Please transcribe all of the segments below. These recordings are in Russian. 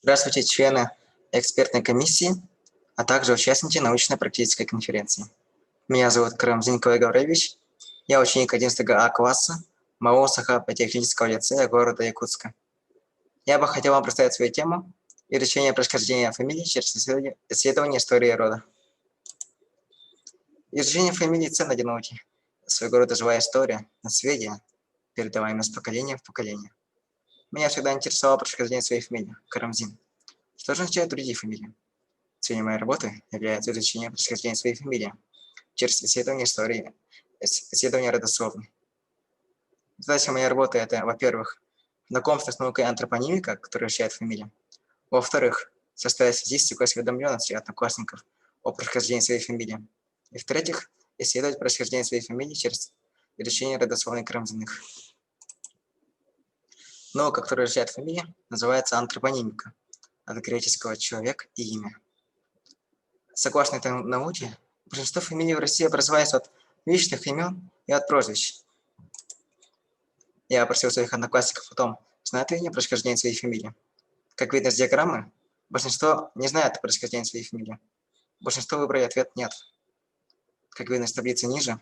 Здравствуйте, члены экспертной комиссии, а также участники научно-практической конференции. Меня зовут Карамзин Николай Гаврилович, я ученик 11 А класса МАО Сахапотехнического лицея города Якутска. Я бы хотел вам представить свою тему «Изучение происхождения фамилий через исследование истории рода». Изучение фамилий ценно для науки. Своего рода живая история, наследие, передаваемое с поколения в поколение. Меня всегда интересовало происхождение своей фамилии – Карамзин. Что же означают другие фамилии? Целью моей работы является изучение происхождения своей фамилии через исследование истории, исследование родословной. Задача моей работы – это, во-первых, знакомство с наукой антропонимика, которая изучает фамилии. Во-вторых, составить статистику осведомленности одноклассников о происхождении своей фамилии. И в-третьих, исследовать происхождение своей фамилии через изучение родословной Карамзиных. Наука, которая изучает фамилии, называется антропонимика, от греческого «человек» и «имя». Согласно этой науке, большинство фамилий в России образовались от личных имен и от прозвищ. Я опросил своих одноклассников о том, знают ли они происхождение своей фамилии. Как видно с диаграммы, большинство не знает происхождение своей фамилии. Большинство выбрали ответ «нет». Как видно с таблицы ниже,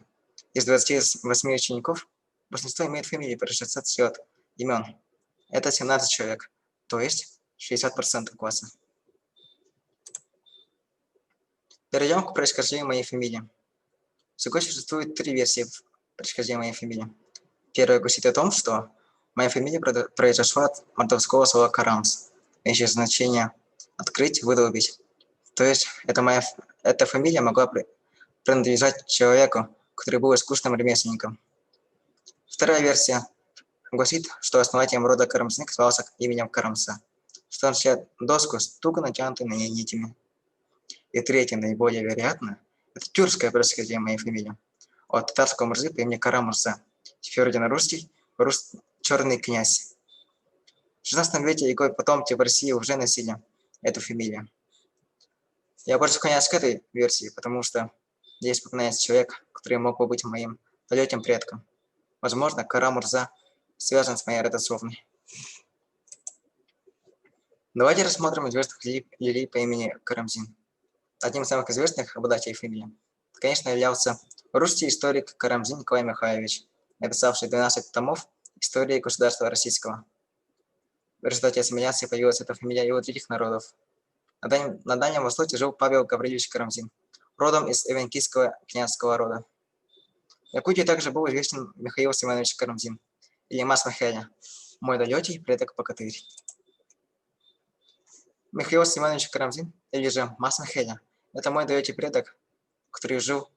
из 28 учеников большинство имеет фамилии, происшедшие от имен. Это 17 человек, то есть 60% класса. Перейдем к происхождению моей фамилии. Всего существует 3 версии происхождения моей фамилии. Первая гласит о том, что моя фамилия произошла от мордовского слова «карамс», имеющее значение «открыть, выдолбить». То есть эта фамилия могла принадлежать человеку, который был искусным ремесленником. Вторая версия гласит, что основателем рода Карамзиных звался именем Карамса, что означает доску с туго натянутой на ней нитями. И третье, наиболее вероятно, это тюркское происхождение моей фамилии, от татарского мурзы по имени Кара-Мурза, теперь на русский черный князь. В 16 веке его потомки в России уже носили эту фамилию. Я больше склоняюсь к этой версии, потому что здесь упоминается человек, который мог бы быть моим далеким предком. Возможно, Кара-Мурза связан с моей родословной. Давайте рассмотрим известных людей по имени Карамзин. Одним из самых известных обладателей фамилии, конечно, являлся русский историк Карамзин Николай Михайлович, написавший 12 томов истории государства российского. В результате ассимиляции появилась эта фамилия и у других народов. На Дальнем Востоке жил Павел Гаврилович Карамзин, родом из эвенкийского княжеского рода. В Якутии также был известен Михаил Семенович Карамзин, или Мас Михеля, мой далекий предок-богатырь. Михаил Семенович Карамзин, или же Мас Михеля, это мой далекий предок, который жил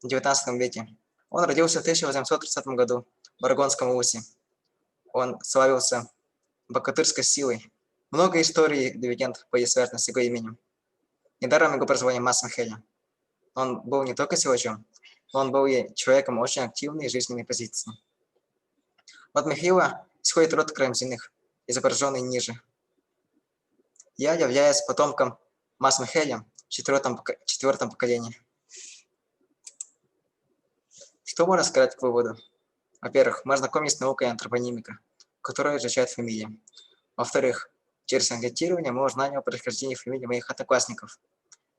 в 19 веке. Он родился в 1830 году в Аргонском Усе. Он славился богатырской силой. Много историй и легенд были связаны с его именем. Недаром его прозвали Мас Михеля. Он был не только силачом, но он был и человеком очень активной жизненной позиции. От Михаила исходит род Карамзиных, изображенный ниже. Я являюсь потомком Мас Михеля в четвертом поколении. Что можно сказать к выводу? Во-первых, мы ознакомились с наукой антропонимика, которая изучает фамилии. Во-вторых, через анкетирование мы узнали о происхождении фамилий моих одноклассников.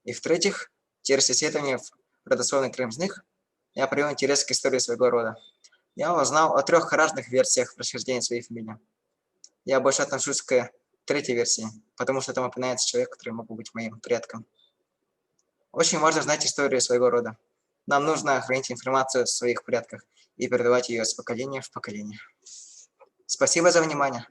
И в-третьих, через исследование родословной Карамзиных я проявил интерес к истории своего рода. Я узнал о 3 разных версиях происхождения своей фамилии. Я больше отношусь к третьей версии, потому что там упоминается человек, который мог быть моим предком. Очень важно знать историю своего рода. Нам нужно хранить информацию о своих предках и передавать ее с поколения в поколение. Спасибо за внимание.